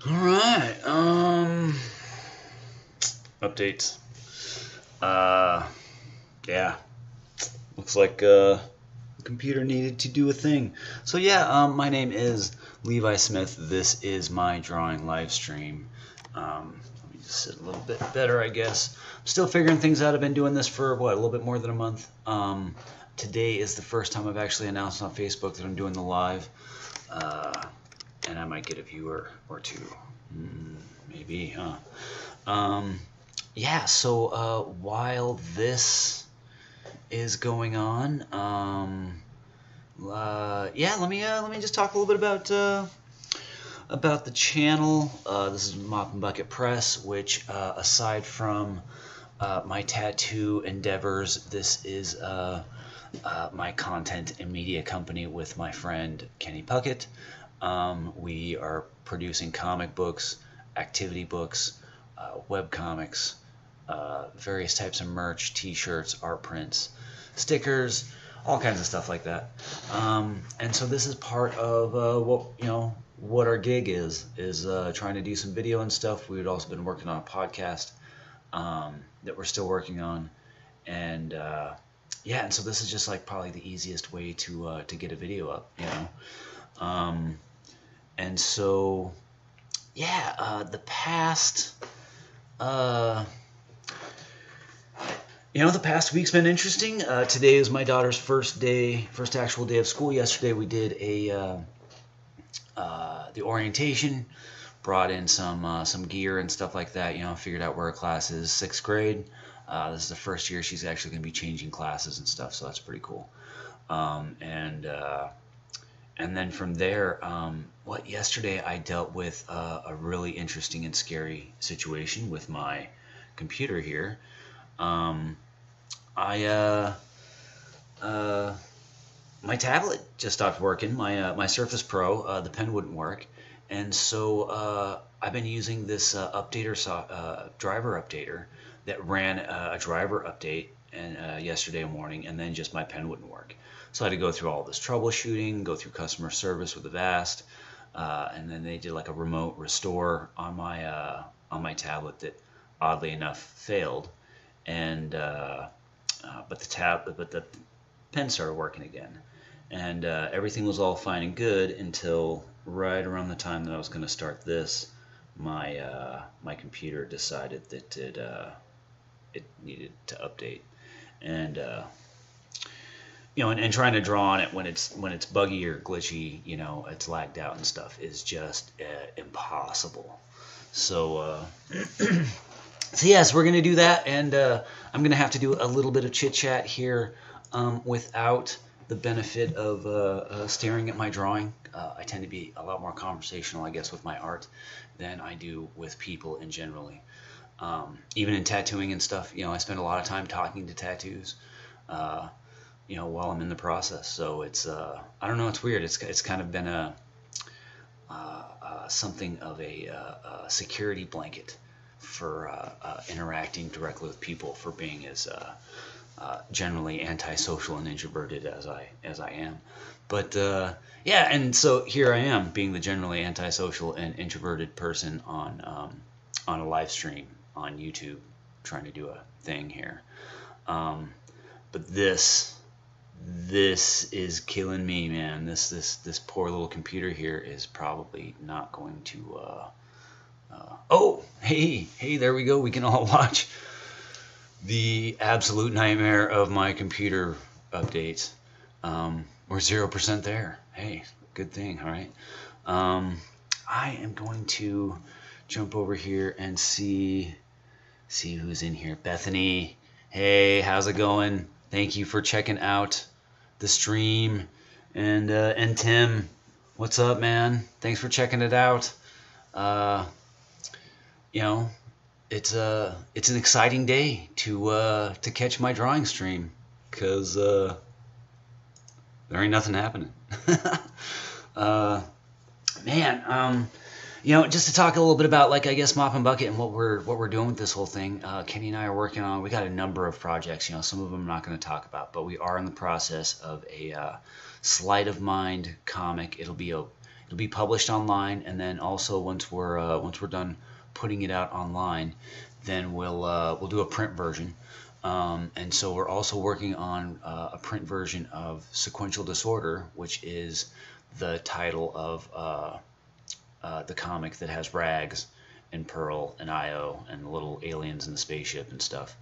All right. Updates. Uh, yeah. Looks like the computer needed to do a thing. So yeah, my name is Levi Smith. This is my drawing live stream. Let me just sit a little bit better, I guess. I'm still figuring things out. I've been doing this for what, a little bit more than a month. Today is the first time I've actually announced on Facebook that I'm doing the live. And I might get a viewer or two. Maybe, huh? Yeah, so while this is going on, yeah, let me just talk a little bit about the channel. This is Mop and Bucket Press, which aside from my tattoo endeavors, this is my content and media company with my friend Kenny Puckett. We are producing comic books, activity books, web comics, various types of merch, t-shirts, art prints, stickers, all kinds of stuff like that. And so this is part of what our gig is trying to do some video and stuff. We had also been working on a podcast that we're still working on, and yeah, and so this is just like probably the easiest way to get a video up, and so yeah, the past the past week's been interesting. Today is my daughter's first actual day of school. Yesterday we did the orientation, brought in some gear and stuff like that. Figured out where her class is, 6th grade. This is the first year she's actually going to be changing classes and stuff, so that's pretty cool. And then from there, yesterday I dealt with a really interesting and scary situation with my computer here. My tablet just stopped working. My Surface Pro, the pen wouldn't work, and so I've been using this driver updater that ran a driver update and yesterday morning, and then just my pen wouldn't work. So I had to go through all this troubleshooting, go through customer service with Avast, and then they did like a remote restore on my tablet that oddly enough failed, and but the pen started working again, and everything was all fine and good until right around the time that I was going to start this, my computer decided that it needed to update, and and trying to draw on it when it's buggy or glitchy, it's lagged out and stuff is just impossible. So so yes, we're gonna do that, and I'm gonna have to do a little bit of chit chat here without the benefit of staring at my drawing. I tend to be a lot more conversational, I guess, with my art than I do with people in generally. Even in tattooing and stuff, I spend a lot of time talking to tattoos, while I'm in the process. So it's, I don't know, it's weird. It's kind of been something of a security blanket for interacting directly with people, for being as generally antisocial and introverted as I am. But yeah, and so here I am, being the generally antisocial and introverted person on a live stream on YouTube, trying to do a thing here. But this is killing me, man. This poor little computer here is probably not going to. Oh, hey, there we go. We can all watch the absolute nightmare of my computer updates. We're 0% there. Hey, good thing. All right. I am going to jump over here and see who's in here. Bethany, hey, how's it going? Thank you for checking out the stream. And Tim, what's up, man? Thanks for checking it out. It's an exciting day to catch my drawing stream, because there ain't nothing happening. Man, just to talk a little bit about, like, I guess, Mop and Bucket and what we're doing with this whole thing. Kenny and I are working on. We got a number of projects. Some of them I'm not going to talk about, but we are in the process of a sleight of mind comic. It'll be it'll be published online, and then also once we're done putting it out online, then we'll do a print version. And so we're also working on a print version of Sequential Disorder, which is the title of the comic that has Rags and Pearl and Io and the little aliens in the spaceship and stuff,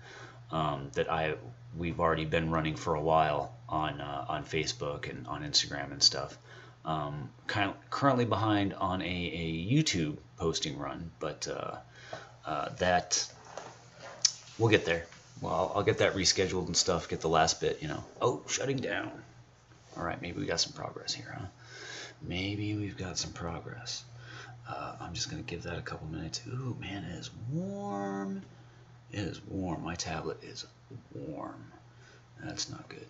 that we've already been running for a while on Facebook and on Instagram and stuff. Currently behind on a YouTube posting run, but that we'll get there. Well, I'll get that rescheduled and stuff. Get the last bit, Oh, shutting down. All right, maybe we got some progress here, huh? Maybe we've got some progress. I'm just gonna give that a couple minutes. Ooh, man, it is warm. It is warm. My tablet is warm. That's not good.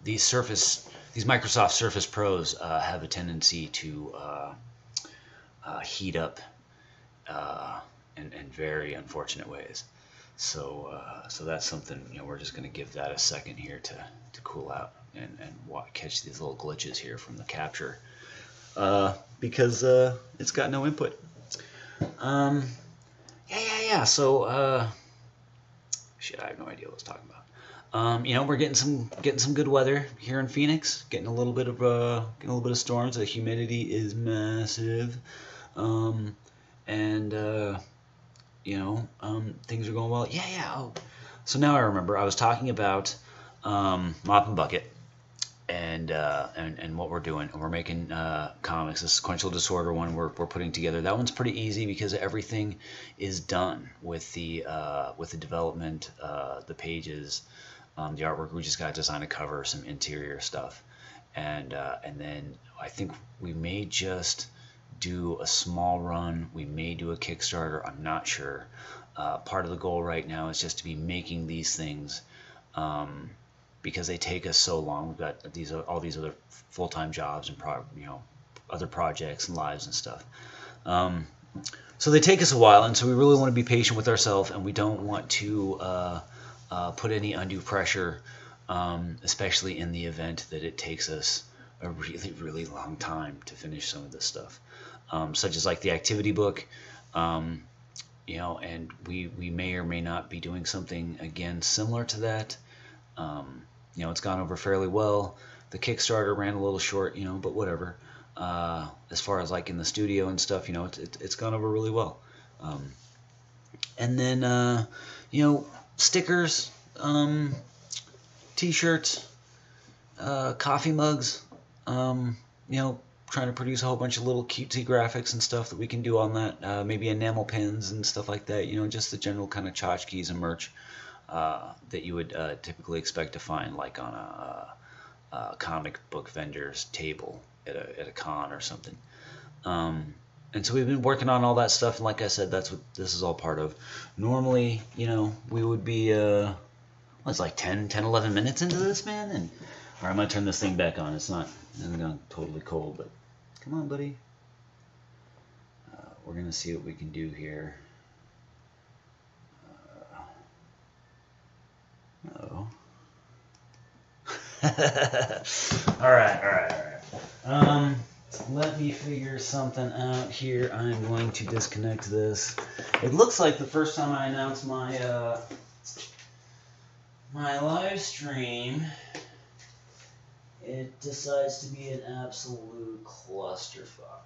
These Microsoft Surface Pros have a tendency to heat up in very unfortunate ways. So that's something, we're just going to give that a second here to cool out and catch these little glitches here from the capture, because it's got no input. Yeah. So shit, I have no idea what I was talking about. We're getting some good weather here in Phoenix. Getting a little bit of storms. The humidity is massive, things are going well. Yeah. Oh. So now I remember I was talking about Mop and Bucket and what we're doing. We're making comics. The Sequential Disorder one we're putting together. That one's pretty easy because everything is done with the development, the pages, the artwork. We just got to design a cover, some interior stuff, and then I think we may just do a small run. We may do a Kickstarter. I'm not sure. Part of the goal right now is just to be making these things, because they take us so long. We've got all these other full-time jobs and other projects and lives and stuff. So they take us a while, and so we really want to be patient with ourselves, and we don't want to put any undue pressure, especially in the event that it takes us a really, really long time to finish some of this stuff, such as like the activity book, and we may or may not be doing something again similar to that. It's gone over fairly well. The Kickstarter ran a little short, but whatever. As far as like in the studio and stuff, it's gone over really well. And then, stickers, T-shirts, coffee mugs, trying to produce a whole bunch of little cutesy graphics and stuff that we can do on that. Maybe enamel pins and stuff like that. Just the general kind of tchotchkes and merch that you would typically expect to find like on a comic book vendor's table at a con or something. And so we've been working on all that stuff, and like I said, that's what this is all part of. Normally, we would be it's like 11 minutes into this, man. And all right, I'm gonna turn this thing back on. It's gone totally cold, but come on, buddy. We're gonna see what we can do here. Oh. All right. Let me figure something out here. I'm going to disconnect this. It looks like the first time I announced my my live stream, it decides to be an absolute clusterfuck.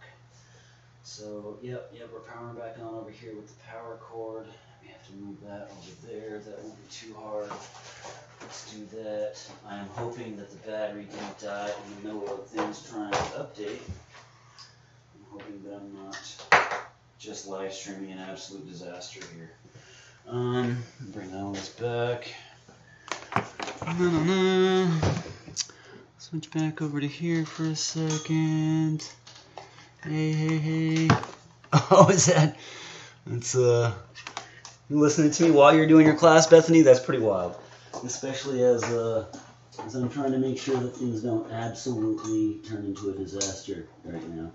So, yep, we're powering back on over here with the power cord. We have to move that over there. That won't be too hard. Let's do that. I am hoping that the battery didn't die in the middle of things trying to update. I'm hoping that I'm not just live streaming an absolute disaster here. Bring all this back. Switch back over to here for a second. Hey. Oh, is that? That's you listening to me while you're doing your class, Bethany? That's pretty wild. Especially as I'm trying to make sure that things don't absolutely turn into a disaster right now.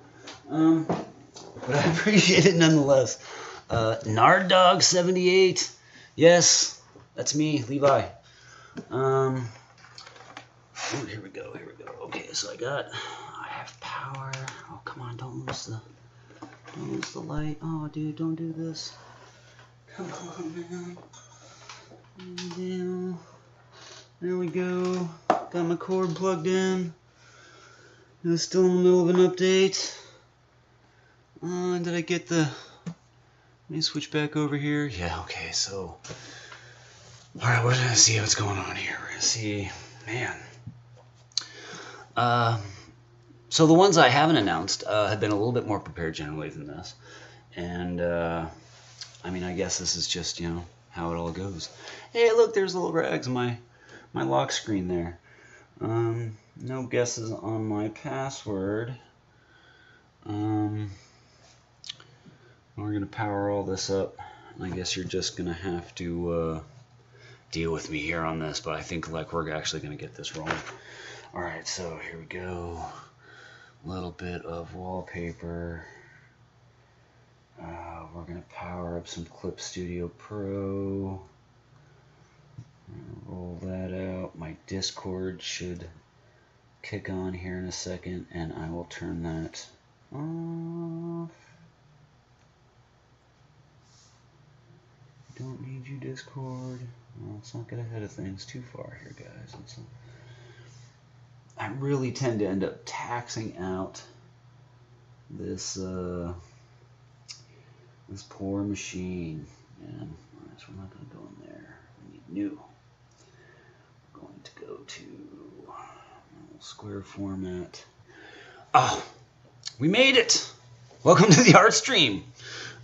But I appreciate it nonetheless. Narddog78. Yes, that's me, Levi. Ooh, here we go. Okay, so I have power. Oh, come don't lose the light. Oh, dude, don't do this. Come on, man. There we go. Got my cord plugged in. It was still in the middle of an update. Did I get the... Let me switch back over here. Yeah, okay, so... Alright, we're going to see what's going on here. We're going to see... Man. So the ones I haven't announced have been a little bit more prepared generally than this. And, I mean, I guess this is just, you know, how it all goes. Hey, look, there's little rags on my lock screen there. No guesses on my password. We're going to power all this up. I guess you're just going to have to deal with me here on this, but I think like we're actually going to get this rolling. Alright, so here we go. A little bit of wallpaper. We're going to power up some Clip Studio Pro. Roll that out. My Discord should kick on here in a second, and I will turn that off. Don't need you, Discord. Well, let's not get ahead of things too far here, guys. I really tend to end up taxing out this this poor machine. And so we're not going to go in there. We need new. We're going to go to square format. Oh, we made it! Welcome to the art stream.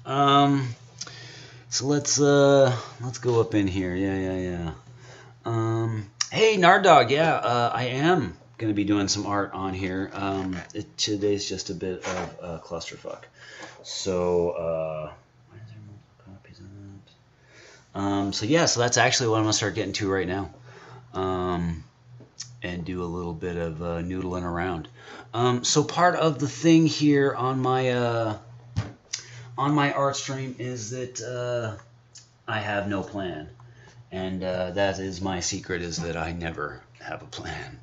So let's go up in here. Yeah. Hey, Nardog. Yeah, I am going to be doing some art on here. Today's just a bit of a clusterfuck. So, why is there multiple copies of that? So yeah, so that's actually what I'm going to start getting to right now. And do a little bit of noodling around. So part of the thing here on my art stream is that I have no plan, and that is my secret, is that I never have a plan.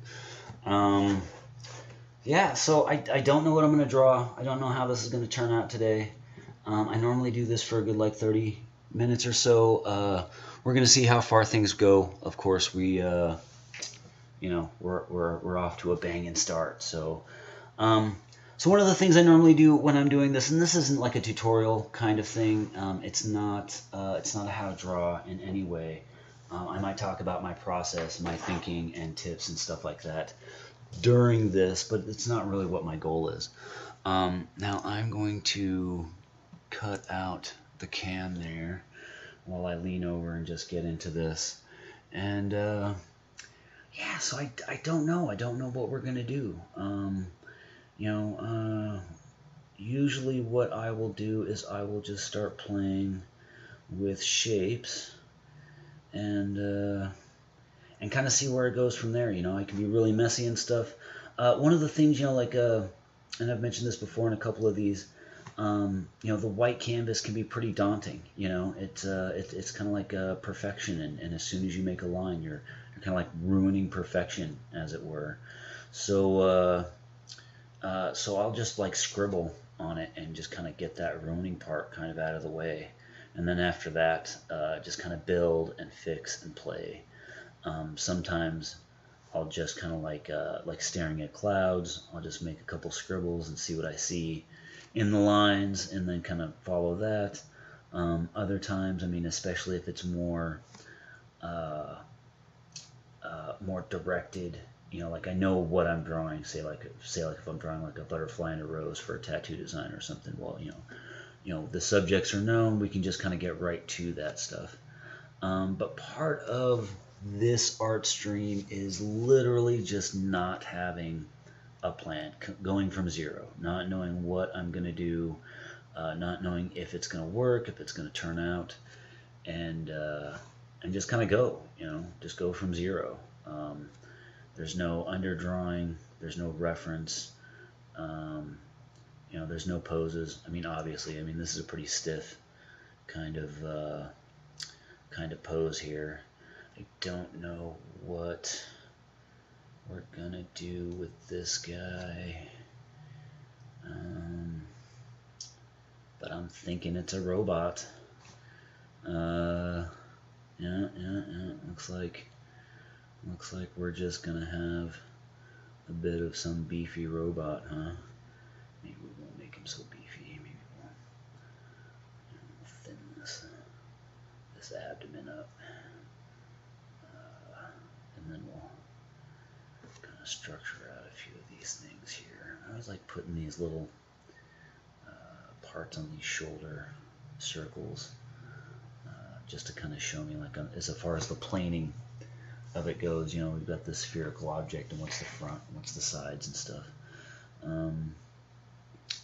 Yeah, so I don't know what I'm going to draw. I don't know how this is going to turn out today. I normally do this for a good like 30 minutes or so. We're going to see how far things go. Of course, we you know, we're off to a banging start. So so one of the things I normally do when I'm doing this, and this isn't like a tutorial kind of thing, it's not a how to draw in any way. I might talk about my process, my thinking, and tips and stuff like that during this, but it's not really what my goal is. Now I'm going to cut out the cam there while I lean over and just get into this. And yeah, so I don't know. I don't know what we're going to do. You know, usually what I will do is I will just start playing with shapes and kind of see where it goes from there. You know, I can be really messy and stuff. One of the things, you know, like, and I've mentioned this before in a couple of these, you know, the white canvas can be pretty daunting. You know, it's kind of like perfection, and as soon as you make a line, you're kind of like ruining perfection, as it were. So so I'll just like scribble on it and just kind of get that ruining part kind of out of the way, and then after that, just kind of build and fix and play. Sometimes I'll just kind of like staring at clouds. I'll just make a couple scribbles and see what I see in the lines, and then kind of follow that. Other times, I mean, especially if it's more more directed, you know, like I know what I'm drawing. Say like if I'm drawing like a butterfly and a rose for a tattoo design or something. Well, you know the subjects are known. We can just kind of get right to that stuff. But part of this art stream is literally just not having a plan, going from zero, not knowing what I'm going to do, not knowing if it's going to work, if it's going to turn out, and just kind of go, you know, just go from zero. There's no underdrawing, there's no reference, you know, there's no poses. I mean, obviously, I mean, this is a pretty stiff kind of pose here. I don't know what we're gonna do with this guy. but I'm thinking it's a robot. Yeah. Looks like we're just gonna have a bit of some beefy robot, huh? Maybe we won't make him so beefy. Maybe we'll thin this abdomen up, and then we'll kind of structure out a few of these things here. I always like putting these little parts on these shoulder circles, just to kind of show me, like, as far as the planing of it goes. You know, we've got this spherical object, and what's the front, and what's the sides and stuff.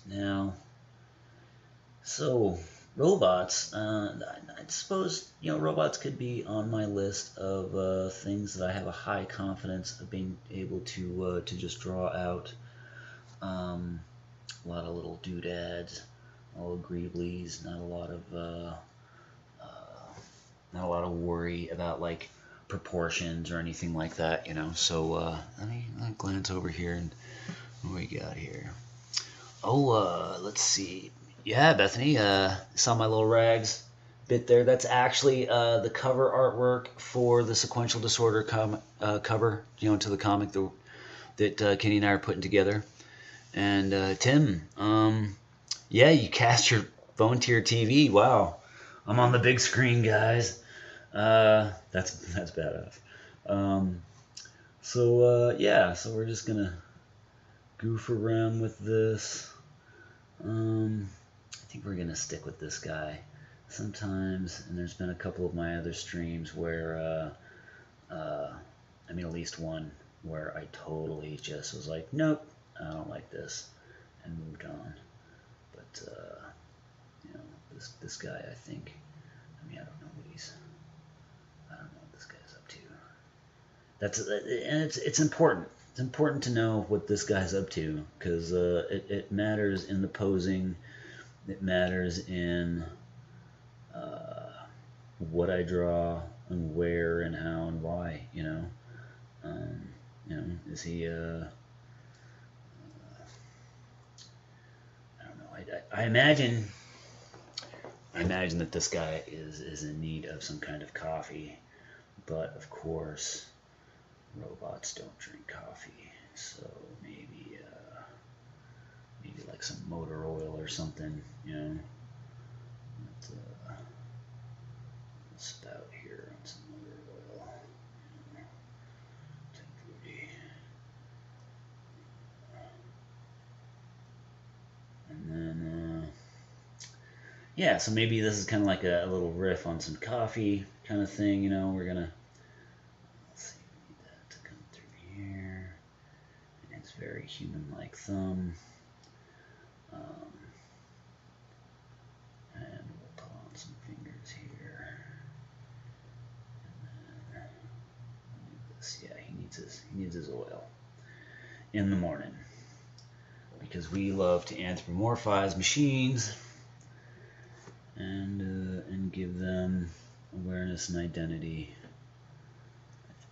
Now, so robots, I suppose, you know, robots could be on my list of things that I have a high confidence of being able to just draw out. A lot of little doodads, all greeblies, not a lot of worry about, like, proportions or anything like that, you know. So let me glance over here, and what we got here. Oh, let's see. Yeah, Bethany, saw my little rags bit there. That's actually the cover artwork for the Sequential Disorder cover, you know, to the comic that Kenny and I are putting together. And Tim, yeah, you cast your phone to your TV. Wow, I'm on the big screen, guys. That's badass. Yeah, so we're just gonna goof around with this. I think we're gonna stick with this guy sometimes, and there's been a couple of my other streams where I mean, at least one where I totally just was like, nope, I don't like this, and moved on. But you know, this guy, I think, I mean, I don't know what this guy's up to. And it's important. It's important to know what this guy's up to, because it matters in the posing. It matters in what I draw and where and how and why. You know, is he? I don't know. I imagine that this guy is in need of some kind of coffee, but of course, robots don't drink coffee, so maybe like some motor oil or something, you know. Let's spout here on some motor oil. 1040. And then, yeah, so maybe this is kind of like a little riff on some coffee kind of thing, you know. We're gonna, let's see, we need that to come through here. And it's very human-like thumb. And we'll put on some fingers here. And then this. Yeah, he needs his oil in the morning, because we love to anthropomorphize machines and give them awareness and identity.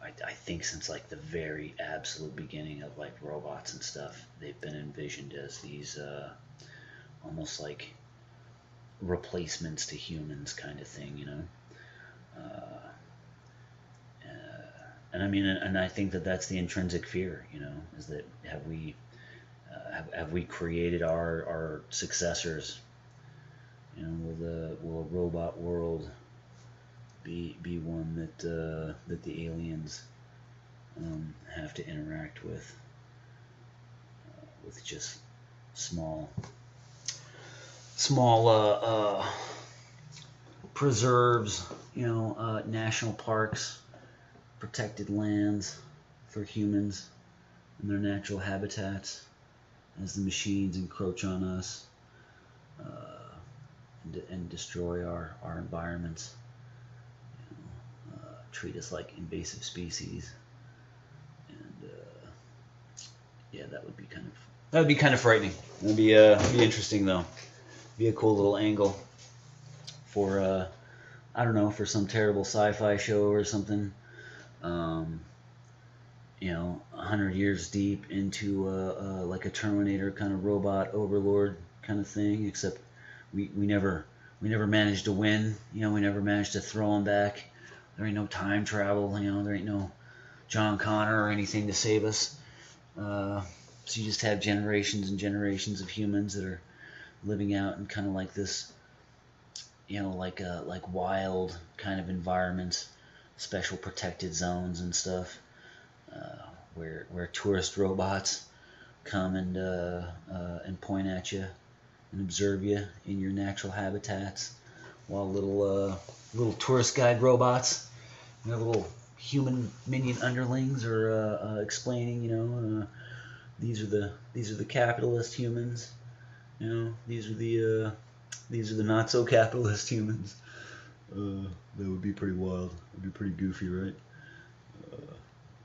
I think since, like, the very absolute beginning of, like, robots and stuff, they've been envisioned as these almost like replacements to humans kind of thing, you know. And I mean, and I think that that's the intrinsic fear, you know, is that have we created our successors? You know, will a robot world be one that the aliens have to interact with just small preserves, you know, national parks, protected lands for humans and their natural habitats, as the machines encroach on us and destroy our environments, you know, treat us like invasive species. And yeah, that would be kind of frightening. It would be interesting, though. Be a cool little angle for I don't know, for some terrible sci-fi show or something. You know, 100 years deep into like a Terminator kind of robot overlord kind of thing, except we never managed to win. You know, we never managed to throw them back. There ain't no time travel. You know, there ain't no John Connor or anything to save us. So you just have generations and generations of humans that are living out in kind of like this, you know, like wild kind of environments, special protected zones and stuff, where tourist robots come and point at you and observe you in your natural habitats, while little tourist guide robots, you know, little human minion underlings are explaining, you know, these are the capitalist humans, you know, these are the not so capitalist humans. That would be pretty wild. It would be pretty goofy, right?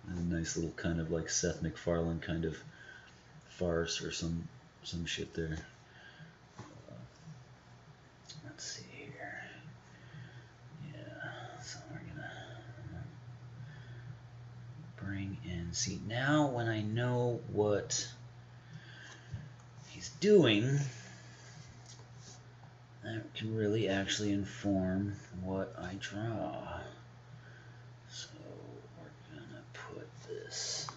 And a nice little kind of like Seth MacFarlane kind of farce or some shit there. Let's see here. Yeah, so we're gonna bring in. See, now when I know what he's doing, that can really actually inform what I draw. So we're gonna put this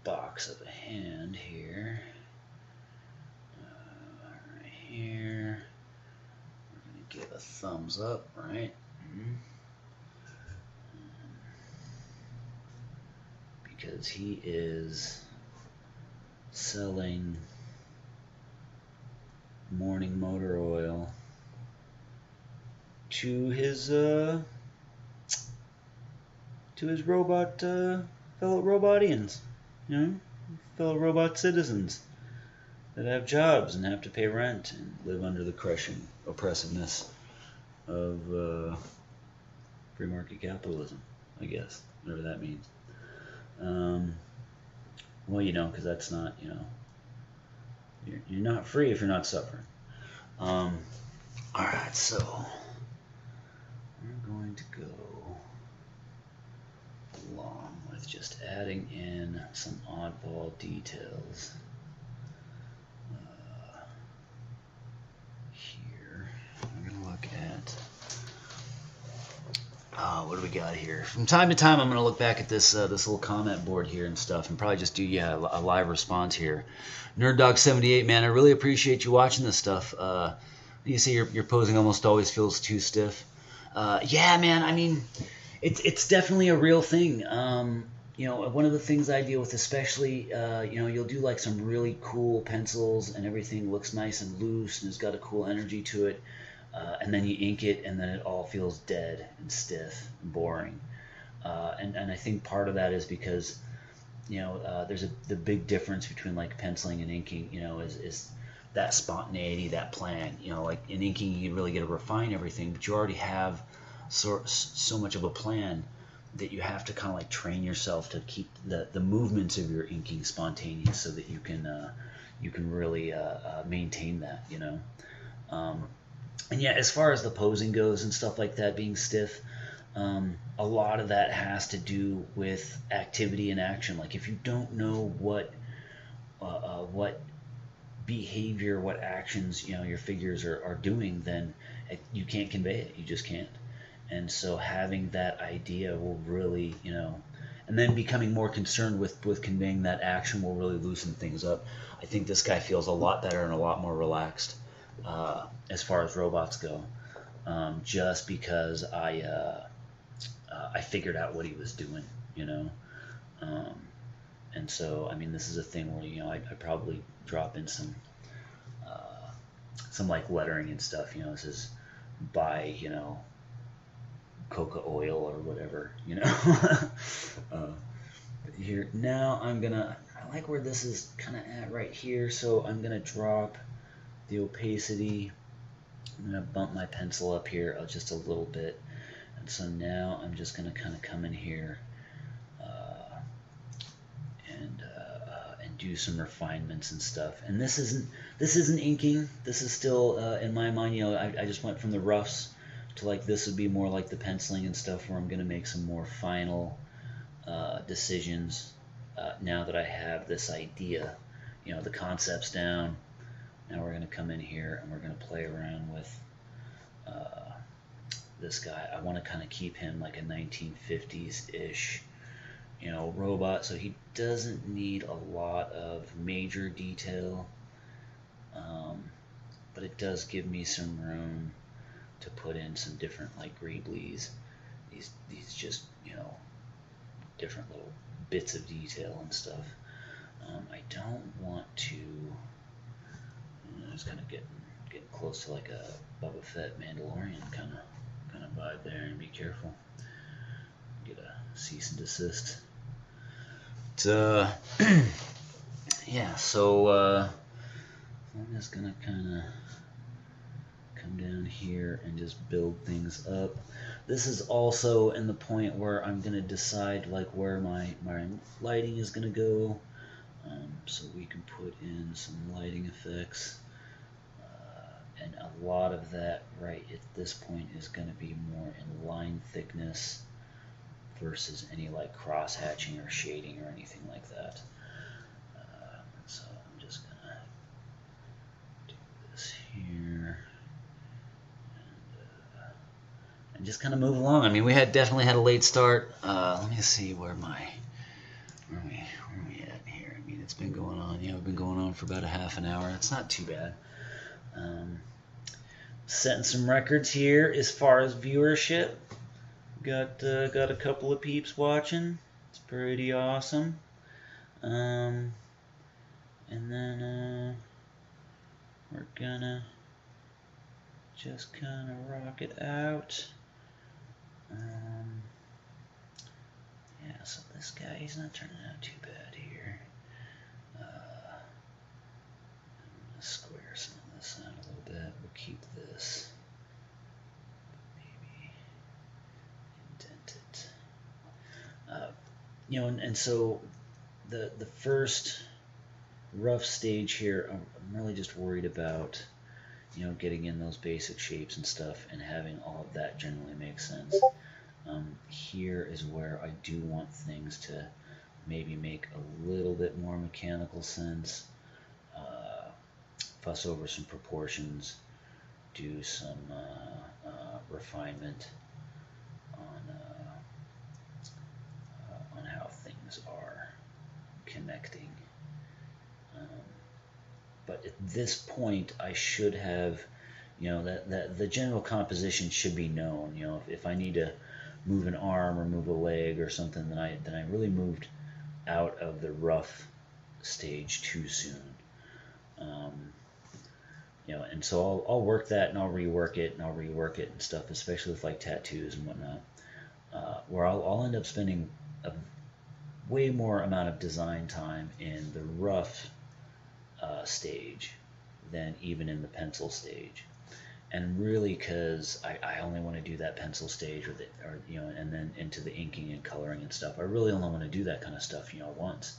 box of a hand here, right here. We're gonna give a thumbs up, right? Because he is selling morning motor oil to his robot fellow robotians, you know, fellow robot citizens that have jobs and have to pay rent and live under the crushing oppressiveness of free market capitalism, I guess, whatever that means. Well, you know, because that's not, you know, you're not free if you're not suffering. All right, so we're going to go along with just adding in some oddball details here. I'm going to look at what do we got here? From time to time, I'm going to look back at this this little comment board here and stuff, and probably just do a live response here. NerdDog78, man, I really appreciate you watching this stuff. You see, your posing almost always feels too stiff. Yeah, man. I mean, it's definitely a real thing. You know, one of the things I deal with, especially, you know, you'll do like some really cool pencils, and everything looks nice and loose, and it's got a cool energy to it. And then you ink it, and then it all feels dead and stiff and boring. And I think part of that is because, you know, there's the big difference between like penciling and inking, you know, is that spontaneity, that plan. You know, like in inking, you really get to refine everything, but you already have so much of a plan that you have to kind of like train yourself to keep the movements of your inking spontaneous, so that you can really maintain that, you know. And yeah, as far as the posing goes and stuff like that being stiff, a lot of that has to do with activity and action. Like if you don't know what behavior, what actions, you know, your figures are doing, then you can't convey it. You just can't. And so having that idea will really, you know, and then becoming more concerned with conveying that action will really loosen things up. I think this guy feels a lot better and a lot more relaxed as far as robots go, just because I figured out what he was doing, you know. And so, I mean, this is a thing where, you know, I probably drop in some like lettering and stuff, you know. This is by, you know, coca oil or whatever, you know. Here now I like where this is kind of at right here, so I'm gonna drop the opacity. I'm gonna bump my pencil up here just a little bit, and so now I'm just gonna kind of come in here and do some refinements and stuff. And this isn't inking. This is still in my mind, you know, I just went from the roughs to like this would be more like the penciling and stuff, where I'm gonna make some more final decisions now that I have this idea, you know, the concepts down. Now we're going to come in here and we're going to play around with this guy. I want to kind of keep him like a 1950s-ish, you know, robot, so he doesn't need a lot of major detail, but it does give me some room to put in some different like greeblies, these just, you know, different little bits of detail and stuff. I don't want to, it's kind of getting close to like a Boba Fett Mandalorian kind of vibe there, and be careful. Get a cease and desist. Yeah, so I'm just gonna kind of come down here and just build things up. This is also in the point where I'm gonna decide like where my lighting is gonna go, so we can put in some lighting effects. And a lot of that right at this point is going to be more in line thickness versus any like cross hatching or shading or anything like that. So I'm just going to do this here and just kind of move along. I mean, we definitely had a late start. Let me see where are we at here. I mean, it's been going on. Yeah, we've been going on for about a half an hour. It's not too bad. Setting some records here as far as viewership. Got a couple of peeps watching. It's pretty awesome. And then we're gonna just kind of rock it out. Yeah, so this guy, he's not turning out too bad here. Square some of this out a little bit. We'll keep this. Maybe indent it. You know, and so the first rough stage here, I'm really just worried about, you know, getting in those basic shapes and stuff and having all of that generally make sense. Here is where I do want things to maybe make a little bit more mechanical sense. Fuss over some proportions, do some refinement on how things are connecting. But at this point, I should have, you know, that the general composition should be known. You know, if I need to move an arm or move a leg or something, then I really moved out of the rough stage too soon. You know, and so I'll work that and I'll rework it and stuff, especially with like tattoos and whatnot, where I'll end up spending a way more amount of design time in the rough stage than even in the pencil stage. And really, because I only want to do that pencil stage or you know, and then into the inking and coloring and stuff. I really only want to do that kind of stuff, you know, once.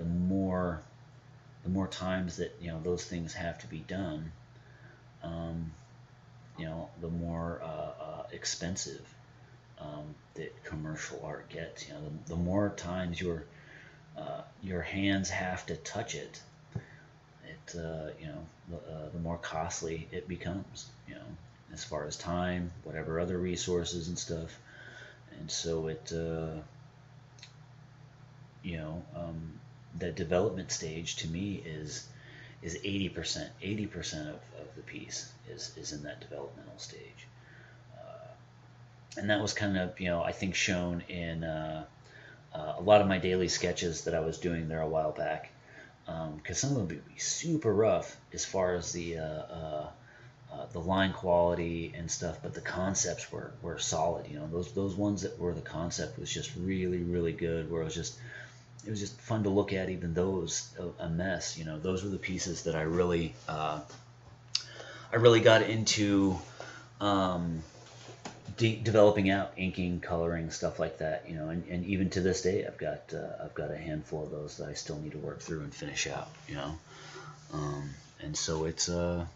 The more times that, you know, those things have to be done, you know, the more expensive that commercial art gets. You know, the more times your hands have to touch it, you know, the more costly it becomes. You know, as far as time, whatever other resources and stuff, and so it, you know. The development stage to me is 80%. 80% of the piece is in that developmental stage, and that was kind of, you know, I think shown in a lot of my daily sketches that I was doing there a while back, because some of them would be super rough as far as the line quality and stuff, but the concepts were solid. You know, those ones that were the concept was just really, really good, where it was just fun to look at, even those a mess. You know, those were the pieces that I really got into developing out, inking, coloring, stuff like that. You know, and even to this day, I've got a handful of those that I still need to work through and finish out. You know, and so it's a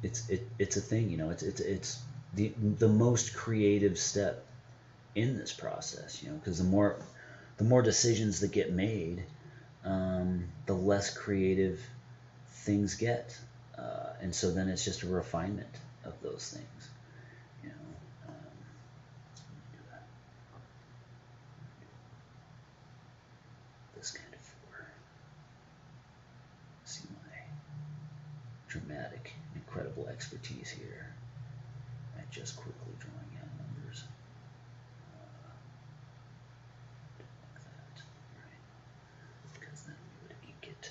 thing. You know, it's the most creative step in this process, you know, because the more decisions that get made, the less creative things get. And so then it's just a refinement of those things. You know, this kind of floor. See my dramatic, incredible expertise here at just quickly drawing out numbers. Like that, right? Because then we would ink it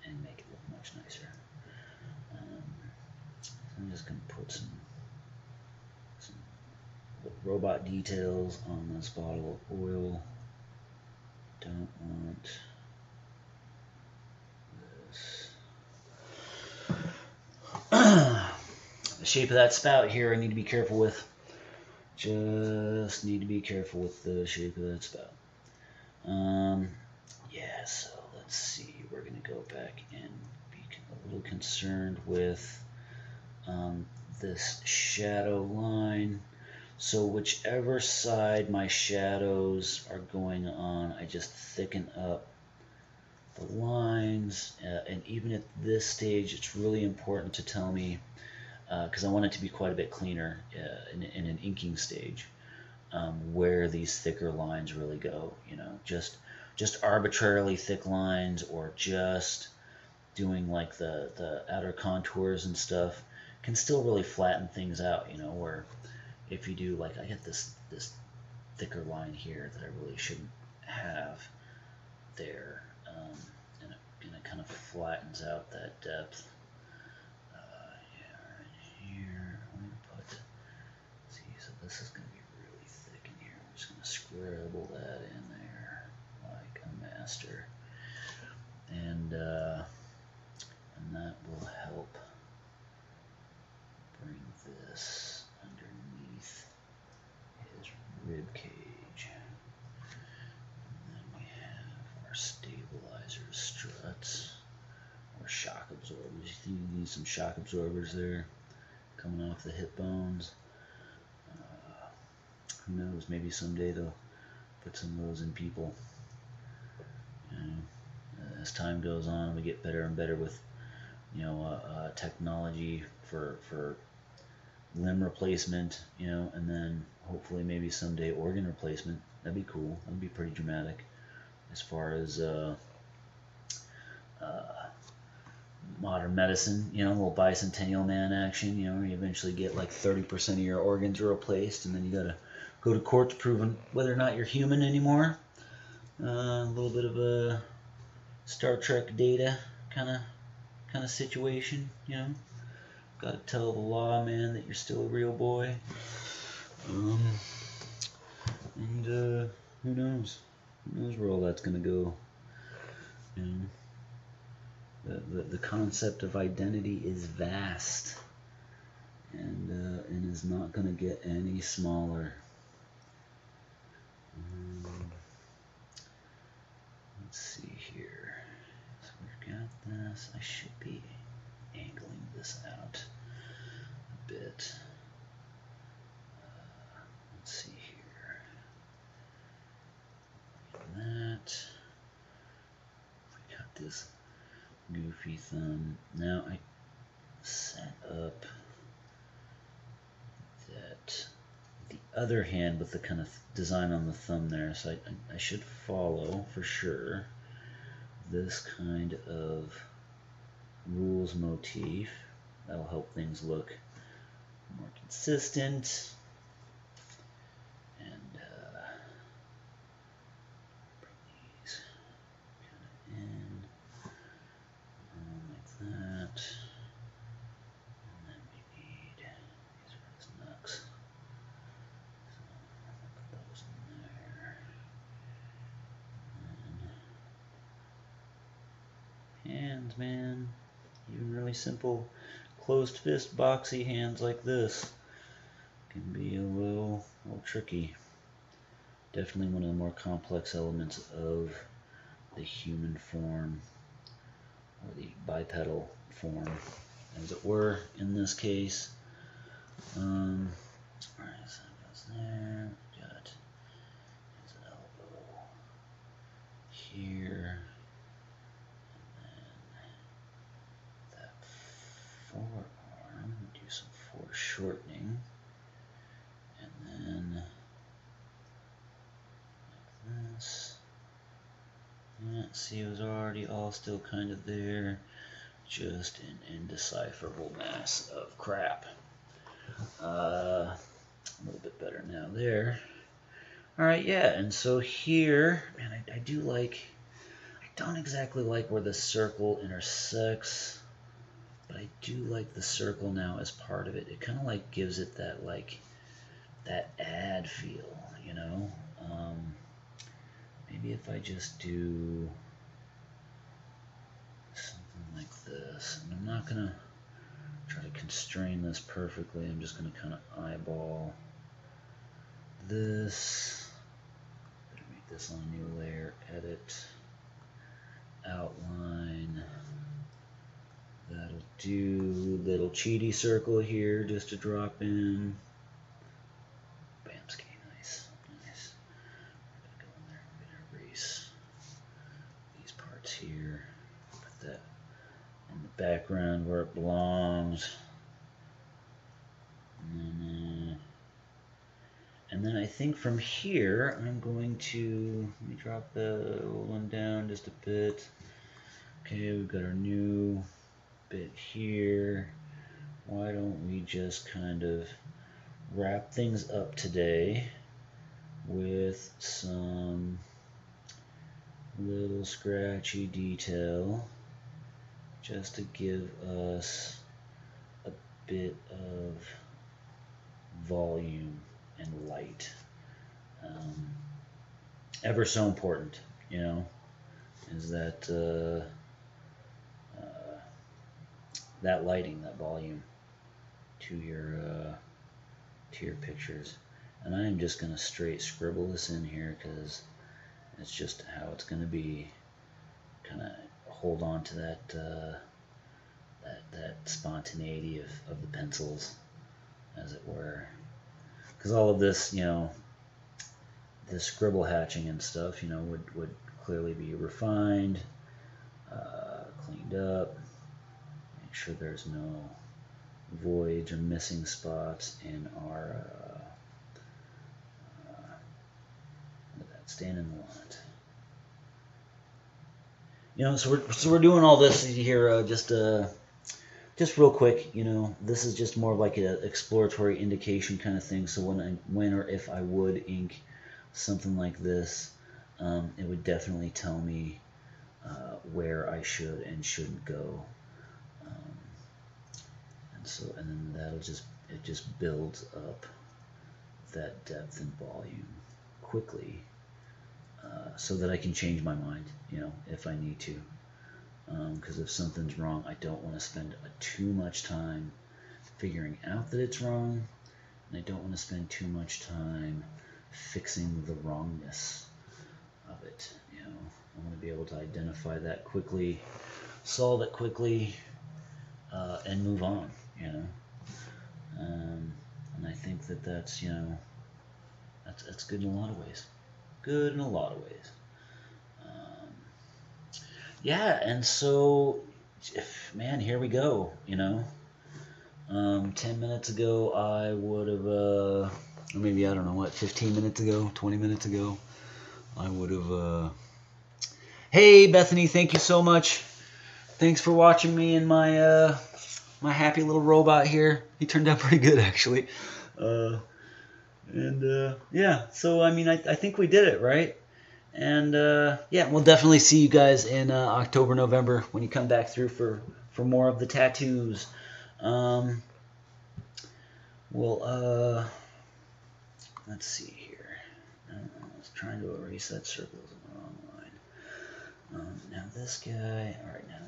and make it look much nicer. So I'm just going to put some robot details on this bottle of oil. Don't want this. The shape of that spout here I need to be careful with. Just need to be careful with the shape of that spout. Yeah, so let's see. We're going to go back and be a little concerned with this shadow line. So whichever side my shadows are going on, I just thicken up the lines. And even at this stage, it's really important to tell me, because I want it to be quite a bit cleaner in an inking stage, where these thicker lines really go. You know, just arbitrarily thick lines, or just doing like the outer contours and stuff can still really flatten things out. You know, where if you do, like, I get this thicker line here that I really shouldn't have there, and it kind of flattens out that depth. Yeah, right here, I'm going to put, see, so this is going to be really thick in here. I'm just going to scribble that in there like a master, and that will help bring this underneath his rib cage. And then we have our stabilizer struts, or shock absorbers. You need some shock absorbers there coming off the hip bones. Who knows, maybe someday they'll put some of those in people. You know, as time goes on, we get better and better with, you know, technology for limb replacement, you know, and then hopefully maybe someday organ replacement. That'd be cool. That'd be pretty dramatic as far as modern medicine, you know, a little bicentennial man action, you know, where you eventually get like 30% of your organs replaced, and then you gotta go to court to prove whether or not you're human anymore. A little bit of a Star Trek Data kind of situation, you know. Got to tell the law, man, that you're still a real boy. And who knows? Who knows where all that's gonna go? You know, the concept of identity is vast, and is not gonna get any smaller. Let's see here. So we've got this. I should be angling this out a bit. Let's see here. That. We got this goofy thumb. Now I set up that the other hand with the kind of design on the thumb there, so I should follow for sure this kind of rules motif. That'll help things look more consistent. And bring these kind of in like that. And then we need, these are his knucks. So I'll put those in there. And hands, man. Even really simple closed fist boxy hands like this can be a little tricky. Definitely one of the more complex elements of the human form, or the bipedal form, as it were, in this case. Alright, so that goes there. Got foreshortening. And then like this. Yeah, see, it was already all still kind of there. Just an indecipherable mess of crap. A little bit better now there. Alright, yeah, and so here, man, I do like, I don't exactly like where the circle intersects, but I do like the circle now as part of it. It kind of like gives it that, like, that add feel, you know? Maybe if I just do something like this, and I'm not going to try to constrain this perfectly, I'm just going to kind of eyeball this. Better make this on a new layer, edit, outline. That'll do. Little cheaty circle here just to drop in. Bamski, nice, nice. I'm gonna go in there. I'm gonna erase these parts here. Put that in the background where it belongs. And then I think from here, I'm going to, let me drop the old one down just a bit. Okay, we've got our new bit here. Why don't we just kind of wrap things up today with some little scratchy detail just to give us a bit of volume and light. Ever so important, you know, is that that lighting, that volume to your pictures. And I am just gonna straight scribble this in here because it's just how it's gonna be. Kind of hold on to that that spontaneity of the pencils, as it were. Because all of this, you know, this scribble hatching and stuff, you know, would clearly be refined, cleaned up, make sure there's no voids or missing spots in our look at that, staying in the line. You know, so we're doing all this here just real quick. You know, this is just more like an exploratory indication kind of thing. So when or if I would ink something like this, it would definitely tell me where I should and shouldn't go. And then that'll just builds up that depth and volume quickly, so that I can change my mind, you know, if I need to. Because if something's wrong, I don't want to spend too much time figuring out that it's wrong, and I don't want to spend too much time fixing the wrongness of it. You know, I want to be able to identify that quickly, solve it quickly, and move on. You know, and I think that's, you know, that's good in a lot of ways. Good in a lot of ways. Yeah, and so, man, here we go. You know, 10 minutes ago I would have, or maybe I don't know what, 15 minutes ago, 20 minutes ago, I would have. Hey, Bethany, thank you so much. Thanks for watching me and my my happy little robot here. He turned out pretty good, actually. Yeah, so I mean, I think we did it, right? And yeah, we'll definitely see you guys in October, November when you come back through for more of the tattoos. Well, let's see here. I was trying to erase that circle in the wrong line. Now this guy, all right, now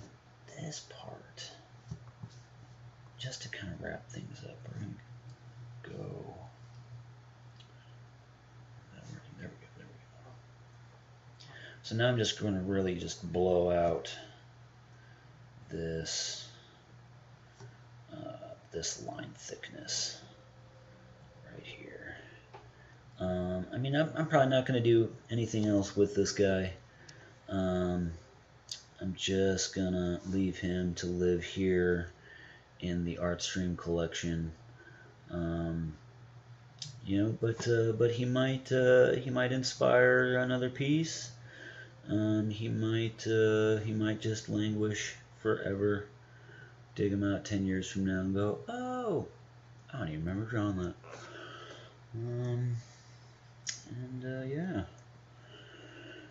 this part, just to kind of wrap things up, we're going to go. There we go. So now I'm just going to really just blow out this this line thickness right here. I mean, I'm probably not going to do anything else with this guy. I'm just going to leave him to live here in the Artstream collection. You know, but he might inspire another piece. He might just languish forever. Dig him out 10 years from now and go, oh, I don't even remember drawing that. Yeah.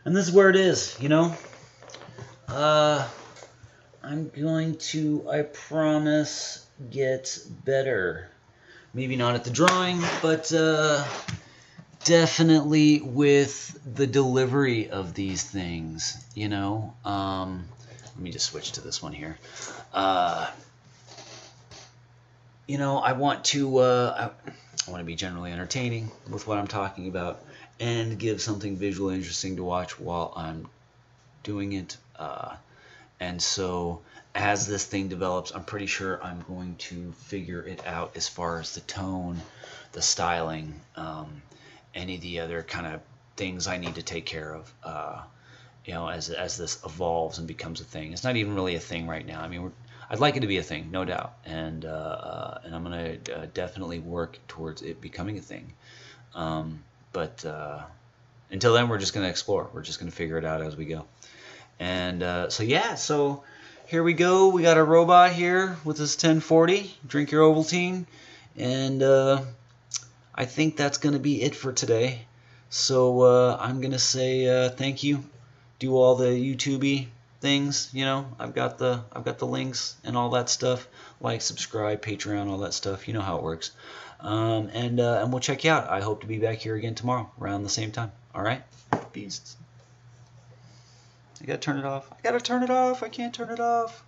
And this is where it is, you know. I'm going to, I promise, get better. Maybe not at the drawing, but definitely with the delivery of these things, you know. Let me just switch to this one here. You know, I want to be generally entertaining with what I'm talking about and give something visually interesting to watch while I'm doing it. And so as this thing develops, I'm pretty sure I'm going to figure it out as far as the tone, the styling, any of the other kind of things I need to take care of, you know, as this evolves and becomes a thing. It's not even really a thing right now. I mean, I'd like it to be a thing, no doubt, and I'm going to definitely work towards it becoming a thing. But until then, we're just going to explore. We're just going to figure it out as we go. And so here we go. We got a robot here with his 1040. Drink your Ovaltine. And I think that's going to be it for today. So I'm going to say thank you. Do all the YouTube-y things, you know. I've got the links and all that stuff. Like, subscribe, Patreon, all that stuff. You know how it works. And we'll check you out. I hope to be back here again tomorrow around the same time. All right? Peace. I gotta turn it off. I can't turn it off.